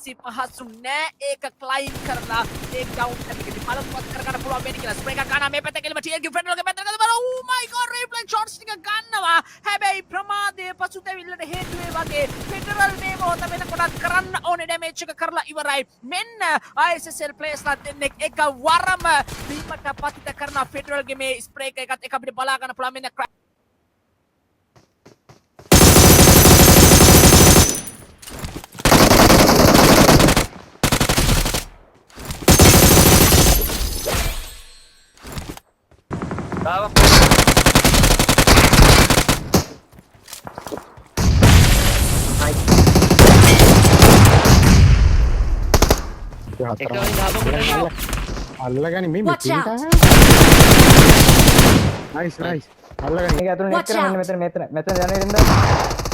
ලේසි පහසු නෑ ඒක ක්ලයිම් කරලා ඒ ග්‍රවුන්ඩ් එකේදී බලවත් කරගන්න පුළුවන් වෙන්නේ කියලා ස්ප්‍රේ එකක් ගන්නවා මේ පැත්තේ කෙලිම ටියර්ගේ ෆ්‍රෙන්ඩ් වලගේ පැත්තට ගිහලා බලන්න ඕ මයි ගොඩ් රීප්ලේ ෂොට්ස් ටික ගන්නවා හැබැයි ප්‍රමාදයේ පසුතැවිල්ලට හේතු වේ වගේ ෆෙඩරල් මේ මොහොත වෙනකොටත් කරන්න ඕනේ ඩැමේජ් එක කරලා ඉවරයි මෙන්න ISSL ප්ලේස්ලා දෙන්නෙක් එක වරම බීමට පතිත කරන ෆෙඩරල්ගේ මේ ස්ප්‍රේ එකත් එක අපිට බලා ගන්න පුළුවන් මෙන්න Bravo. අල්ලගනි මේ Watch out. නයිස් නයිස් අල්ලගනි මේක අතුරු නෙත් කරන්න මෙතන යන්නේ දෙන්න